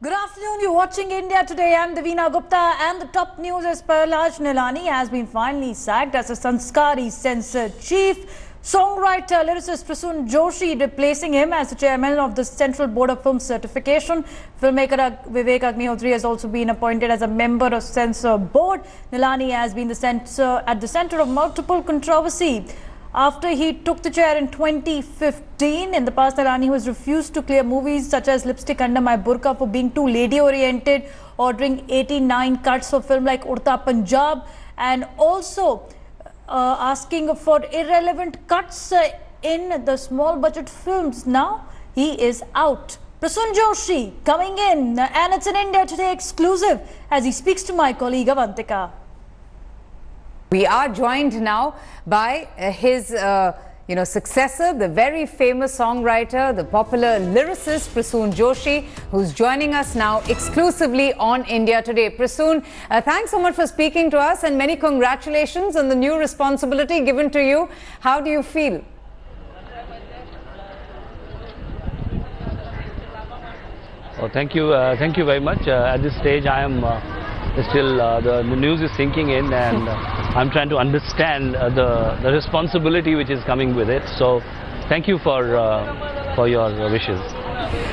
Good afternoon, you're watching India Today. I'm Davina Gupta and the top news is Prasoon Joshi has been finally sacked as a Sanskari censored chief. Songwriter lyricist Prasoon Joshi replacing him as the chairman of the Central Board of Film Certification. Filmmaker Vivek Agnihotri has also been appointed as a member of censor board. Nilani has been at the center of multiple controversy after he took the chair in 2015. In the past, Nilani was refused to clear movies such as Lipstick Under My Burqa for being too lady-oriented, ordering 89 cuts for film like Urta Punjab, and also asking for irrelevant cuts in the small-budget films. Now, he is out. Prasoon Joshi coming in, and it's an India Today exclusive as he speaks to my colleague Avantika. We are joined now by his successor, the very famous songwriter, the popular lyricist Prasoon Joshi, who's joining us now exclusively on India Today. Prasoon, thanks so much for speaking to us and many congratulations on the new responsibility given to you. How do you feel? Oh, thank you very much. At this stage, I am still the news is sinking in, and I'm trying to understand the responsibility which is coming with it. So, thank you for your wishes.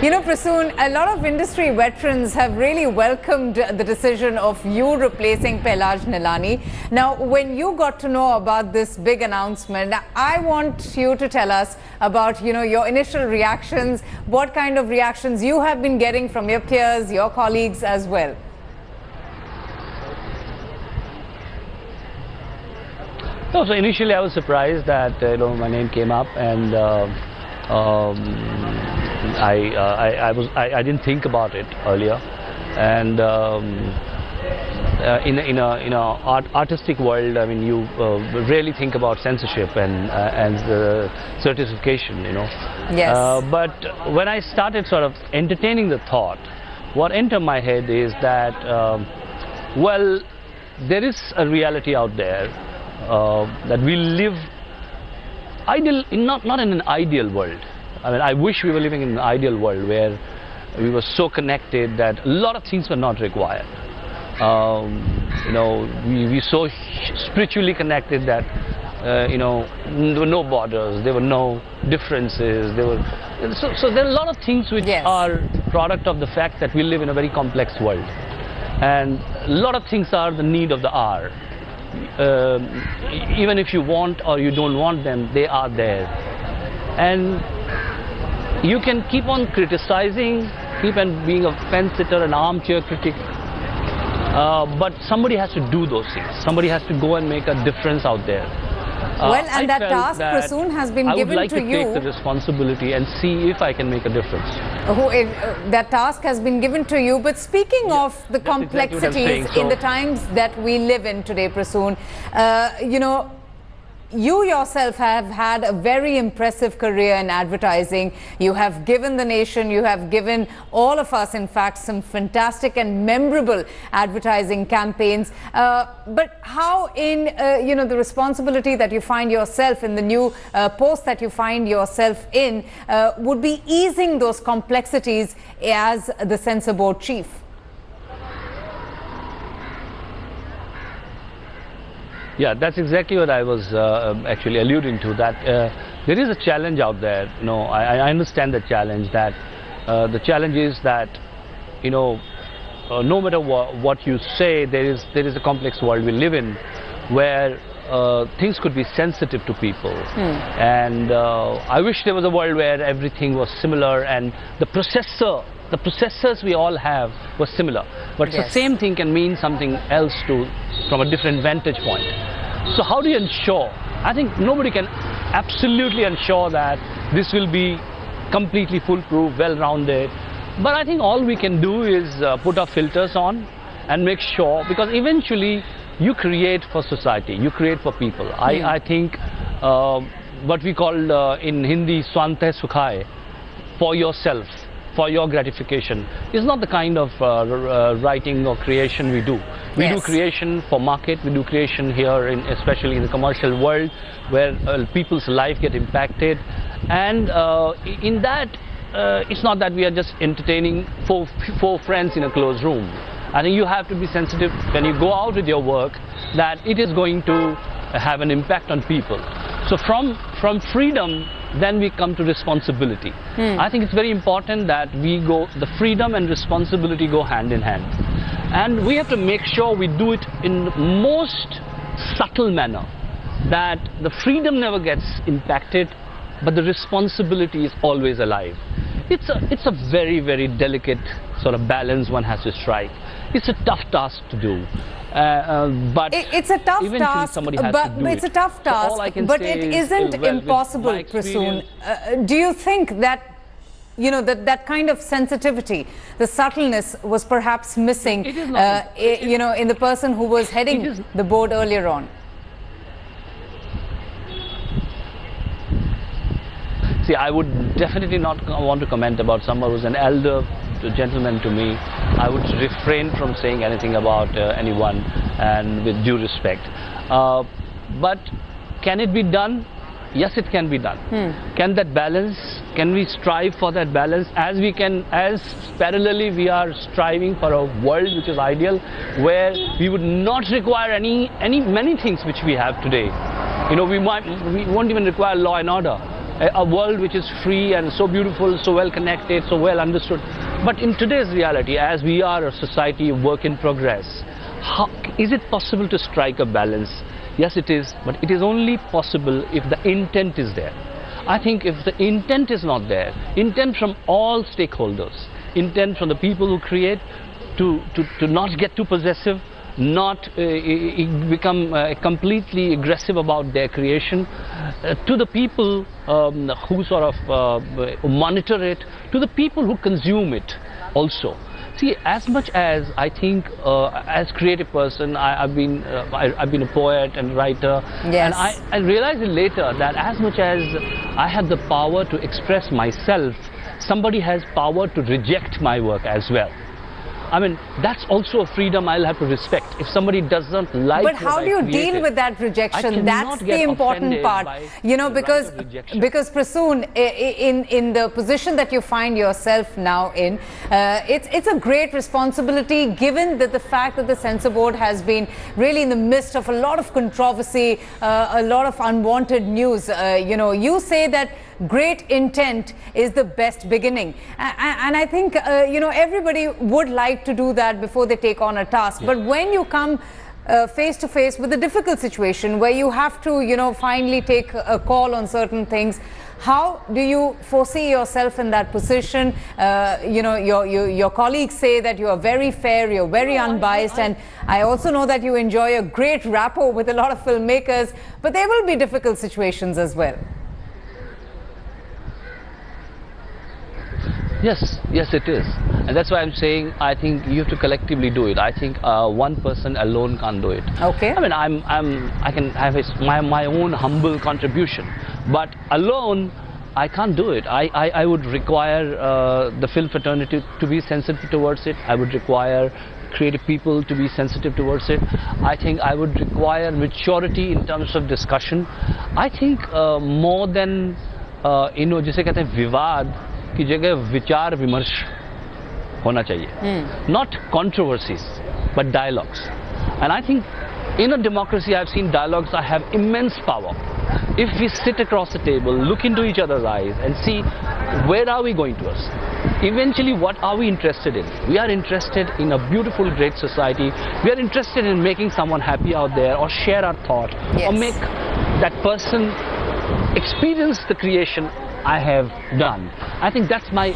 You know, Prasoon, a lot of industry veterans have really welcomed the decision of you replacing Prasoon Joshi. Now, when you got to know about this big announcement, I want you to tell us about, your initial reactions, what kind of reactions you have been getting from your peers, your colleagues as well. No, so initially I was surprised that my name came up, and I didn't think about it earlier, and in a artistic world, I mean, you rarely think about censorship and certification, Yes. But when I started sort of entertaining the thought, what entered my head is that well, there is a reality out there. That we live not in an ideal world. I mean, I wish we were living in an ideal world where we were so connected that a lot of things were not required. We so spiritually connected that there were no borders, there were no differences. So there are a lot of things which yes. are product of the fact that we live in a very complex world, and a lot of things are the need of the hour. Even if you want or you don't want them, they are there, and you can keep on criticizing, keep on being a fence sitter, an armchair critic, but somebody has to do those things. Somebody has to go and make a difference out there. Well, and that task, Prasoon, has been given to you. I would like to take the responsibility and see if I can make a difference. That task has been given to you. But speaking of the complexities in the times that we live in today, Prasoon, you yourself have had a very impressive career in advertising. You have given the nation, you have given all of us, in fact, some fantastic and memorable advertising campaigns. But how in, the responsibility that you find yourself in, the new post that you find yourself in, would be easing those complexities as the censor board chief? Yeah, that's exactly what I was actually alluding to, that there is a challenge out there. I understand the challenge, that the challenge is that, no matter what you say, there is a complex world we live in where things could be sensitive to people. And I wish there was a world where everything was similar and the processors we all have was similar, but yes. The same thing can mean something else from a different vantage point. So how do you ensure? I think nobody can absolutely ensure that this will be completely foolproof, well-rounded, but I think all we can do is put our filters on and make sure, because eventually you create for society, you create for people. I think what we call in Hindi swantah sukhaye, for yourself, for your gratification, is not the kind of writing or creation we do. We do creation for market, we do creation here, especially in the commercial world, where people's life get impacted. And in that, it's not that we are just entertaining four friends in a closed room. I think you have to be sensitive when you go out with your work that it is going to have an impact on people. So from freedom, then we come to responsibility. I think it's very important that the freedom and responsibility go hand in hand. And we have to make sure we do it in the most subtle manner, that the freedom never gets impacted, but the responsibility is always alive. It's a very, very delicate sort of balance one has to strike. It's a tough task to do. But it's a tough task, it's a tough task, but it isn't impossible, Prasoon. Do you think that, you know, that kind of sensitivity, the subtleness was perhaps missing, you know, in the person who was heading the board earlier on? See, I would definitely not want to comment about someone who's an elder gentleman to me. I would refrain from saying anything about anyone, and with due respect. But can it be done? Yes, it can be done. Can that balance? Can we strive for that balance? As parallelly we are striving for a world which is ideal, where we would not require many things which we have today. You know, we won't even require law and order. A world which is free and so beautiful, so well connected, so well understood. But in today's reality, as we are a society of work in progress, is it possible to strike a balance? Yes, it is, but it is only possible if the intent is there. I think if the intent is not there, intent from all stakeholders, intent from the people who create to not get too possessive, not become completely aggressive about their creation, to the people who sort of monitor it, to the people who consume it also. See, as much as I think as creative person, I've been a poet and writer, and I realized later that as much as I have the power to express myself, somebody has power to reject my work as well. I mean, that's also a freedom I'll have to respect. If somebody doesn't like But how do you deal with that rejection? That's the important part. You know, because Prasoon, in the position that you find yourself now in, it's a great responsibility, given that the fact that the censor board has been really in the midst of a lot of controversy, a lot of unwanted news. You know, you say that great intent is the best beginning, and I think you know, everybody would like to do that before they take on a task. But when you come face to face with a difficult situation where you have to, you know, finally take a call on certain things, how do you foresee yourself in that position? You know, your colleagues say that you are very fair, you're very unbiased, and I also know that you enjoy a great rapport with a lot of filmmakers, but there will be difficult situations as well. Yes, it is, and that's why I'm saying I think you have to collectively do it. I think one person alone can't do it. Okay. I mean, I can have my own humble contribution, but alone I can't do it. I would require the film fraternity to be sensitive towards it. I would require creative people to be sensitive towards it. I think I would require maturity in terms of discussion. I think more than you know, जिसे कहते हैं विवाद की जगह विचार विमर्श होना चाहिए. Not controversies, but dialogues. And I think in a democracy, I've seen dialogues that have immense power. If we sit across the table, look into each other's eyes and see where are we going towards. Eventually, what are we interested in? We are interested in a beautiful, great society. We are interested in making someone happy out there, or share our thought, or make that person experience the creation I have done. I think that's my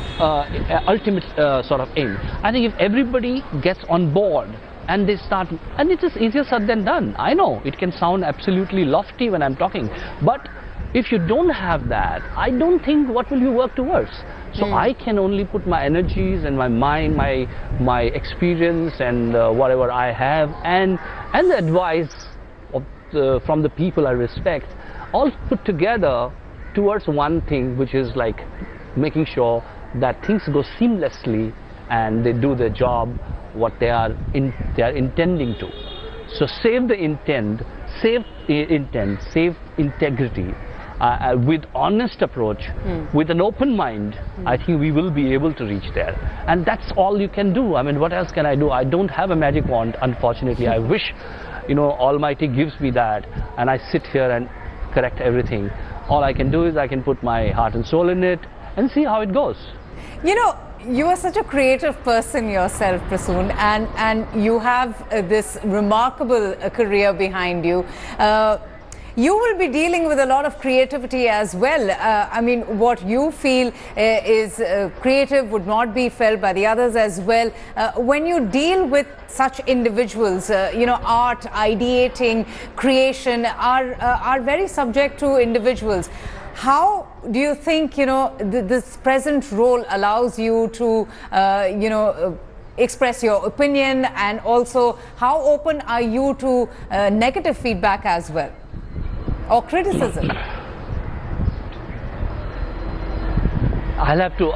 ultimate sort of aim. I think if everybody gets on board and they start, and it is easier said than done. I know it can sound absolutely lofty when I'm talking, but if you don't have that, I don't think what will you work towards. So I can only put my energies and my mind, my experience, and whatever I have, and the advice of from the people I respect, all put together towards one thing, which is like making sure that things go seamlessly and they do their job, what they are intending to. So save the intent, save integrity, with honest approach, with an open mind, I think we will be able to reach there. And that's all you can do. I mean, what else can I do? I don't have a magic wand, unfortunately. I wish, you know, Almighty gives me that, and I sit here and correct everything. All I can do is I can put my heart and soul in it and see how it goes. You know, you are such a creative person yourself, Prasoon, and you have this remarkable career behind you. You will be dealing with a lot of creativity as well. I mean, what you feel is creative would not be felt by the others as well. When you deal with such individuals, you know, art, ideating, creation are very subject to individuals. How do you think, you know, this present role allows you to, you know, express your opinion, and also how open are you to negative feedback as well, or criticism? I'll have to,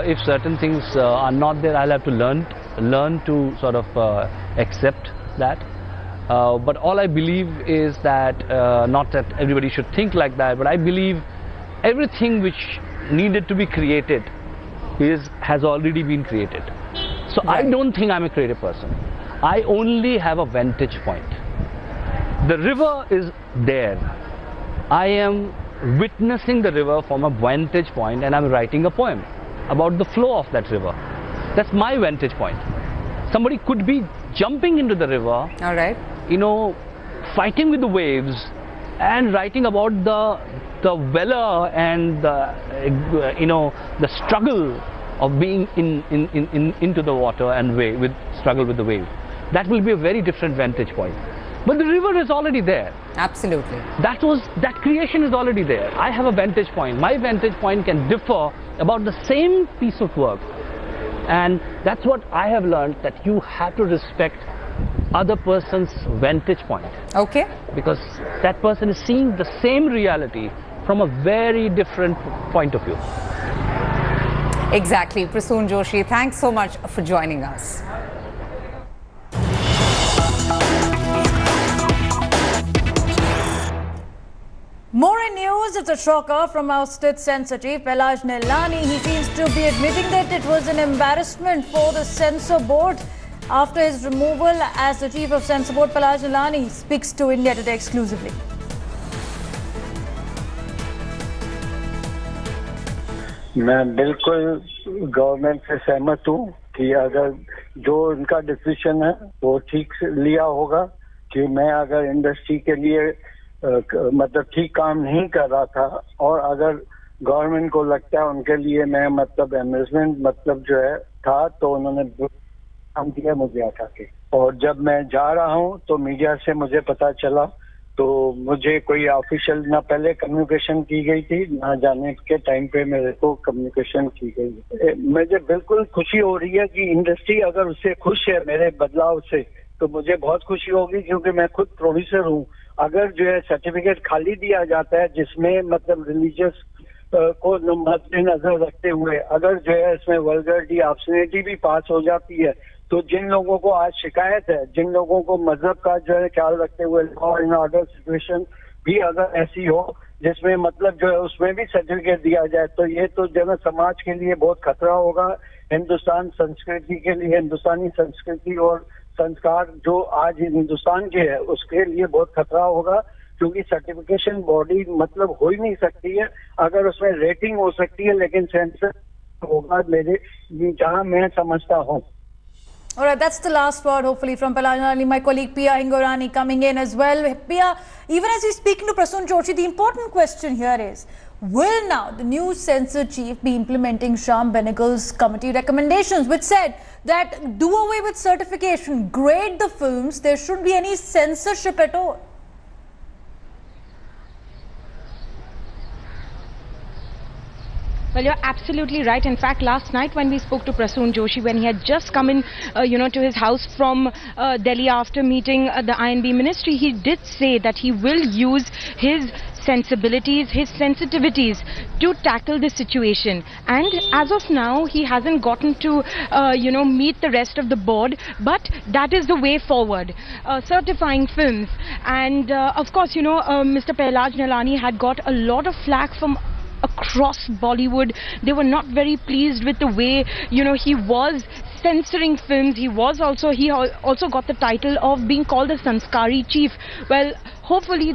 if certain things are not there, I'll have to learn to sort of accept that. But all I believe is that, not that everybody should think like that, but I believe everything which needed to be created has already been created. So right. I don't think I'm a creative person. I only have a vantage point. The river is there. I am witnessing the river from a vantage point, and I'm writing a poem about the flow of that river. That's my vantage point. Somebody could be jumping into the river, all right, you know, fighting with the waves, and writing about the valor and the, you know, the struggle of being into the water and struggle with the wave. That will be a very different vantage point. But the river is already there. Absolutely. That creation is already there. I have a vantage point. My vantage point can differ about the same piece of work. And that's what I have learned, that you have to respect other person's vantage point. Okay. Because that person is seeing the same reality from a very different point of view. Exactly. Prasoon Joshi, thanks so much for joining us. More in news, it's a shocker from ousted Censor Chief Prahlad Nilani. He seems to be admitting that it was an embarrassment for the Censor Board. After his removal as the Chief of Censor Board, Prahlad Nilani speaks to India Today exclusively. मैं बिल्कुल government से सहमत हूँ कि अगर जो उनका decision है वो ठीक से लिया होगा, कि मैं अगर इंडस्ट्री के लिए मतलब ठीक काम नहीं कर रहा था, और अगर गवर्नमेंट को लगता है उनके लिए मैं मतलब एम्बेसमेंट मतलब जो है था, तो उन्होंने काम दिया मुझे आके के। और जब मैं जा रहा हूँ तो मीडिया से मुझे पता चला, तो मुझे कोई ऑफिशियल ना पहले कम्युनिकेशन की गई थी, ना जाने के टाइम पे मेरे को कम्युनिकेशन की गई। मुझे बिल्कुल खुशी हो रही है कि इंडस्ट्री अगर उससे खुश है मेरे बदलाव से, तो मुझे बहुत खुशी होगी, क्योंकि मैं खुद प्रोड्यूसर हूँ। अगर जो है सर्टिफिकेट खाली दिया जाता है जिसमें मतलब रिलीजियस को मद्देनजर रखते हुए अगर जो है इसमें वल्गरिटी ऑब्ससेनिटी भी पास हो जाती है, तो जिन लोगों को आज शिकायत है, जिन लोगों को मजहब का जो है ख्याल रखते हुए लॉ एंड ऑर्डर सिचुएशन भी अगर ऐसी हो जिसमें मतलब जो है उसमें भी सर्टिफिकेट दिया जाए, तो ये तो जो है समाज के लिए बहुत खतरा होगा। हिंदुस्तान संस्कृति के लिए, हिंदुस्तानी संस्कृति और संस्कार जो आज हिंदुस्तान के है उसके लिए बहुत खतरा होगा, क्योंकि सर्टिफिकेशन बॉडी मतलब हो ही नहीं सकती है। अगर उसमें रेटिंग हो सकती है लेकिन सेंसर होगा, मेरे जहां मैं समझता हूँ। All right, that's the last word, hopefully, from Prahlad Nilani. My colleague Pia Hingorani coming in as well. Pia, even as we're speaking to Prasoon Joshi, the important question here is, will now the new Censor Chief be implementing Shyam Benegal's committee recommendations, which said that do away with certification, grade the films, there shouldn't be any censorship at all? Well, you're absolutely right. In fact, last night when we spoke to Prasoon Joshi, when he had just come in, to his house from Delhi after meeting the INB ministry, he did say that he will use his sensibilities, his sensitivities to tackle this situation. And as of now, he hasn't gotten to, meet the rest of the board, but that is the way forward. Certifying films. And of course, Mr. Prahlad Nilani had got a lot of flack from across Bollywood. They were not very pleased with the way, he was censoring films. He also got the title of being called the CFC Chief. Well, hopefully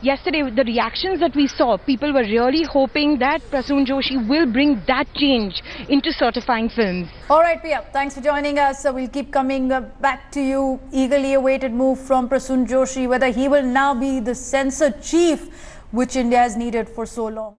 yesterday the reactions that we saw, people were really hoping that Prasoon Joshi will bring that change into certifying films. All right, Pia, thanks for joining us. We'll keep coming back to you. Eagerly awaited move from Prasoon Joshi, whether he will now be the censor chief, which India has needed for so long.